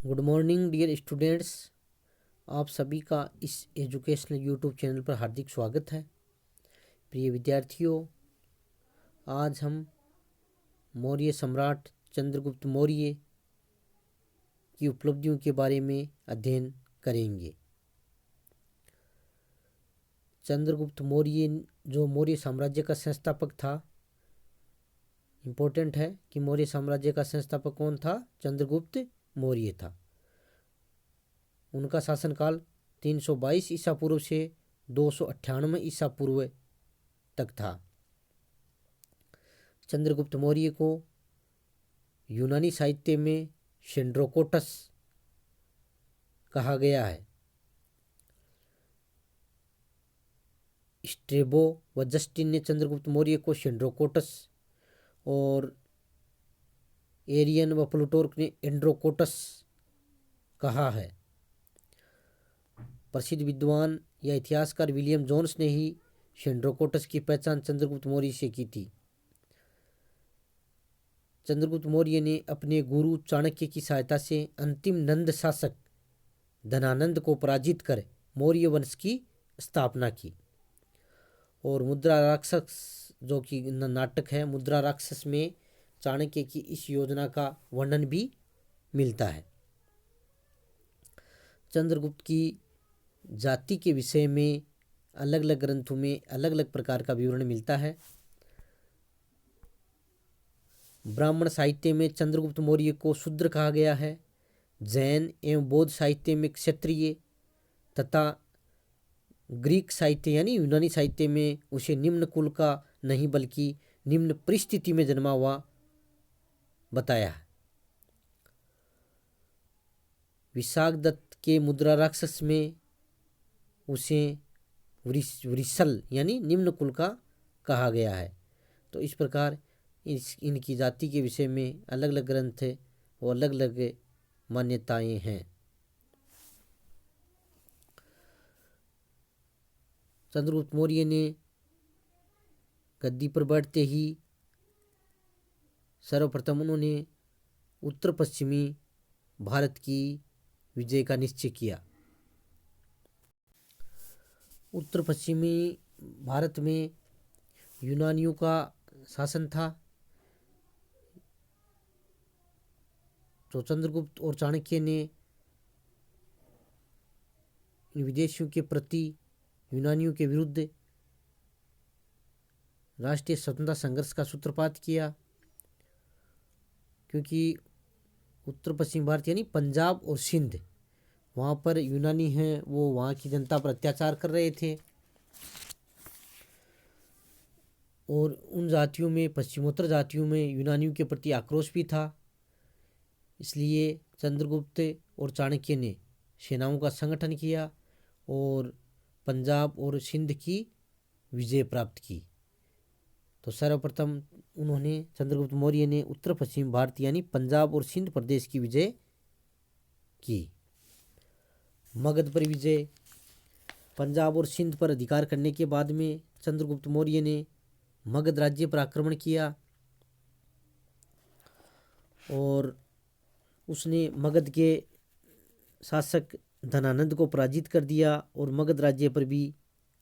Good morning dear students. आप सभी का इस एजुकेशनल यूट्यूब चैनल पर हार्दिक स्वागत है। प्रिय विद्यार्थियों, आज हम मौर्य सम्राट चंद्रगुप्त मौर्य की उपलब्धियों के बारे में अध्ययन करेंगे। चंद्रगुप्त मौर्य जो मौर्य साम्राज्य का संस्थापक था, इम्पोर्टेंट है कि मौर्य साम्राज्य का संस्थापक कौन था? चंद्रगुप्त मौर्य था। उनका शासनकाल 322 ईसा पूर्व से 298 ईसा पूर्व तक था। चंद्रगुप्त मौर्य को यूनानी साहित्य में शेंड्रोकोटस कहा गया है। स्ट्रेबो व जस्टिन ने चंद्रगुप्त मौर्य को शेंड्रोकोटस और एरियन व प्लूटोर्क ने एंड्रोकोटस कहा है। प्रसिद्ध विद्वान या इतिहासकार विलियम जोन्स ने ही शेंड्रोकोटस की पहचान चंद्रगुप्त मौर्य से की थी। चंद्रगुप्त मौर्य ने अपने गुरु चाणक्य की सहायता से अंतिम नंद शासक धनानंद को पराजित कर मौर्य वंश की स्थापना की। और मुद्रा राक्षस जो कि नाटक है, मुद्रा राक्षस में चाणक्य की इस योजना का वर्णन भी मिलता है। चंद्रगुप्त की जाति के विषय में अलग अलग ग्रंथों में अलग अलग प्रकार का विवरण मिलता है। ब्राह्मण साहित्य में चंद्रगुप्त मौर्य को शूद्र कहा गया है। जैन एवं बौद्ध साहित्य में क्षत्रिय तथा ग्रीक साहित्य यानी यूनानी साहित्य में उसे निम्न कुल का नहीं बल्कि निम्न परिस्थिति में जन्मा हुआ बताया है। विशाखदत्त के मुद्रा राक्षस में उसे वृषल यानी निम्न कुल का कहा गया है। तो इस प्रकार इनकी जाति के विषय में अलग अलग ग्रंथ है और अलग अलग मान्यताएं हैं। चंद्रगुप्त मौर्य ने गद्दी पर बैठते ही सर्वप्रथम उन्होंने उत्तर पश्चिमी भारत की विजय का निश्चय किया। उत्तर पश्चिमी भारत में यूनानियों का शासन था। तो चंद्रगुप्त और चाणक्य ने इन विदेशियों के प्रति यूनानियों के विरुद्ध राष्ट्रीय स्वतंत्रता संघर्ष का सूत्रपात किया, क्योंकि उत्तर पश्चिम भारत यानी पंजाब और सिंध, वहाँ पर यूनानी हैं, वो वहाँ की जनता पर अत्याचार कर रहे थे। और उन जातियों में, पश्चिमोत्तर जातियों में यूनानियों के प्रति आक्रोश भी था। इसलिए चंद्रगुप्त और चाणक्य ने सेनाओं का संगठन किया और पंजाब और सिंध की विजय प्राप्त की। तो सर्वप्रथम उन्होंने चंद्रगुप्त मौर्य ने उत्तर पश्चिम भारत यानी पंजाब और सिंध प्रदेश की विजय की। मगध पर विजय। पंजाब और सिंध पर अधिकार करने के बाद में चंद्रगुप्त मौर्य ने मगध राज्य पर आक्रमण किया और उसने मगध के शासक धनानंद को पराजित कर दिया और मगध राज्य पर भी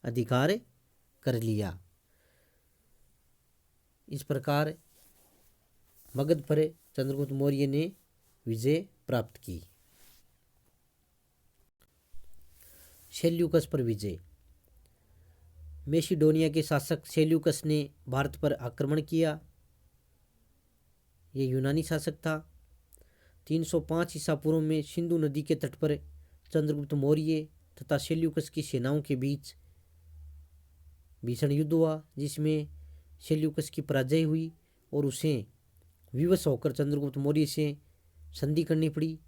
अधिकार कर लिया। इस प्रकार मगध पर चंद्रगुप्त मौर्य ने विजय प्राप्त की। सेल्यूकस पर विजय। मैसिडोनिया के शासक सेल्यूकस ने भारत पर आक्रमण किया। ये यूनानी शासक था। 305 ईसा पूर्व में सिंधु नदी के तट पर चंद्रगुप्त मौर्य तथा सेल्यूकस की सेनाओं के बीच भीषण युद्ध हुआ, जिसमें सेल्यूकस की पराजय हुई और उसे विवश होकर चंद्रगुप्त मौर्य से संधि करनी पड़ी।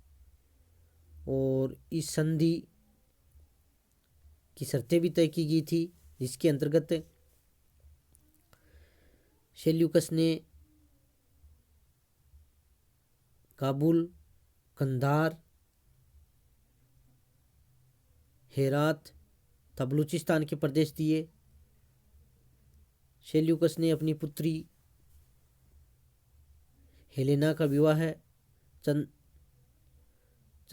और इस संधि की शर्तें भी तय की गई थी, जिसके अंतर्गत सेल्यूकस ने काबुल, कंधार, हेरात तथा बलूचिस्तान के प्रदेश दिए। सेल्यूकस ने अपनी पुत्री हेलेना का विवाह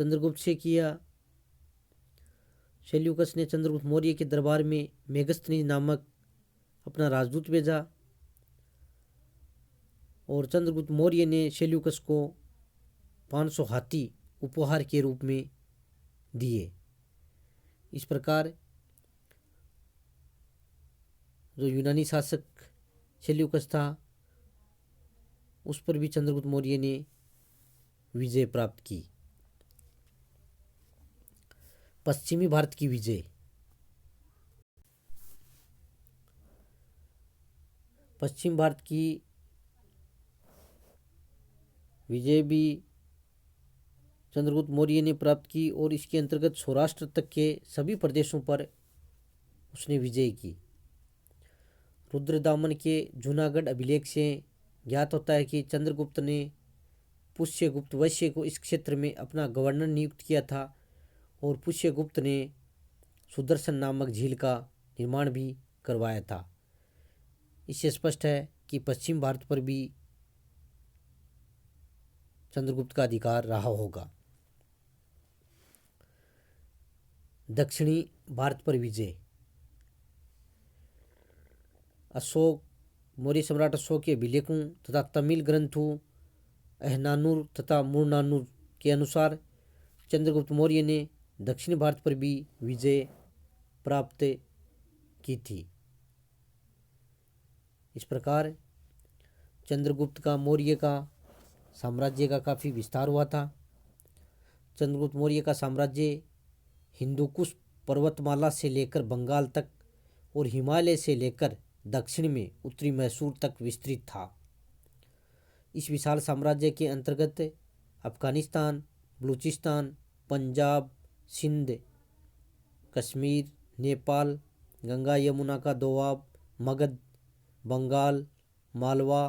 चंद्रगुप्त से किया। सेल्यूकस ने चंद्रगुप्त मौर्य के दरबार में मेगस्थनीज नामक अपना राजदूत भेजा और चंद्रगुप्त मौर्य ने सेल्यूकस को 500 हाथी उपहार के रूप में दिए। इस प्रकार जो यूनानी शासक सेल्यूकस था उस पर भी चंद्रगुप्त मौर्य ने विजय प्राप्त की। पश्चिमी भारत की विजय। पश्चिम भारत की विजय भी चंद्रगुप्त मौर्य ने प्राप्त की और इसके अंतर्गत सौराष्ट्र तक के सभी प्रदेशों पर उसने विजय की। रुद्रदामन के जूनागढ़ अभिलेख से ज्ञात होता है कि चंद्रगुप्त ने पुष्यगुप्त वैश्य को इस क्षेत्र में अपना गवर्नर नियुक्त किया था और पुष्यगुप्त ने सुदर्शन नामक झील का निर्माण भी करवाया था। इससे स्पष्ट है कि पश्चिम भारत पर भी चंद्रगुप्त का अधिकार रहा होगा। दक्षिणी भारत पर विजय। अशोक मौर्य सम्राट अशोक के अभिलेखों तथा तमिल ग्रंथों अहनानुर तथा मुरनानुर के अनुसार चंद्रगुप्त मौर्य ने दक्षिण भारत पर भी विजय प्राप्त की थी। इस प्रकार चंद्रगुप्त का मौर्य का साम्राज्य का काफ़ी विस्तार हुआ था। चंद्रगुप्त मौर्य का साम्राज्य हिंदुकुश पर्वतमाला से लेकर बंगाल तक और हिमालय से लेकर दक्षिण में उत्तरी मैसूर तक विस्तृत था। इस विशाल साम्राज्य के अंतर्गत अफगानिस्तान, बलूचिस्तान, पंजाब, सिंध, कश्मीर, नेपाल, गंगा यमुना का दोआब, मगध, बंगाल, मालवा,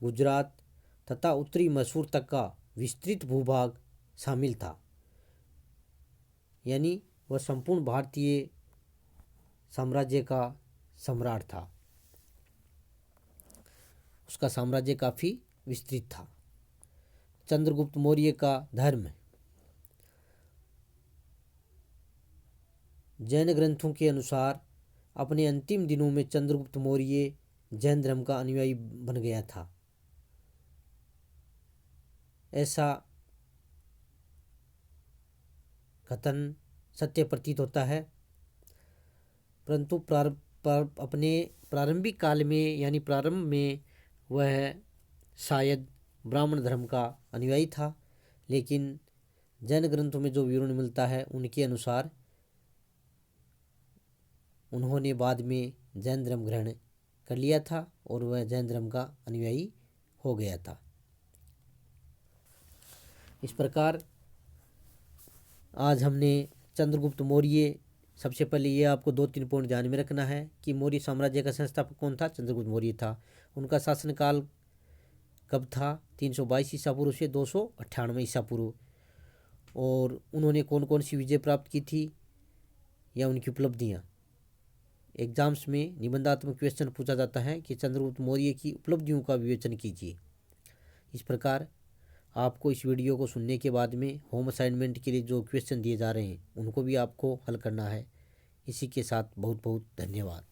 गुजरात तथा उत्तरी मैसूर तक का विस्तृत भूभाग शामिल था। यानी वह संपूर्ण भारतीय साम्राज्य का सम्राट था। उसका साम्राज्य काफ़ी विस्तृत था। चंद्रगुप्त मौर्य का धर्म। जैन ग्रंथों के अनुसार अपने अंतिम दिनों में चंद्रगुप्त मौर्य जैन धर्म का अनुयायी बन गया था, ऐसा कथन सत्य प्रतीत होता है। परंतु अपने प्रारंभिक काल में यानी प्रारंभ में वह शायद ब्राह्मण धर्म का अनुयायी था, लेकिन जैन ग्रंथों में जो विवरण मिलता है उनके अनुसार उन्होंने बाद में जैन धर्म ग्रहण कर लिया था और वह जैन धर्म का अनुयायी हो गया था। इस प्रकार आज हमने चंद्रगुप्त मौर्य, सबसे पहले ये आपको 2-3 पॉइंट ध्यान में रखना है कि मौर्य साम्राज्य का संस्थापक कौन था? चंद्रगुप्त मौर्य था। उनका शासनकाल कब था? 322 ईसा पूर्व से 298 ईसा पूर्व। और उन्होंने कौन कौन सी विजय प्राप्त की थी या उनकी उपलब्धियाँ। एग्जाम्स में निबंधात्मक क्वेश्चन पूछा जाता है कि चंद्रगुप्त मौर्य की उपलब्धियों का विवेचन कीजिए। इस प्रकार आपको इस वीडियो को सुनने के बाद में होम असाइनमेंट के लिए जो क्वेश्चन दिए जा रहे हैं उनको भी आपको हल करना है। इसी के साथ बहुत बहुत धन्यवाद।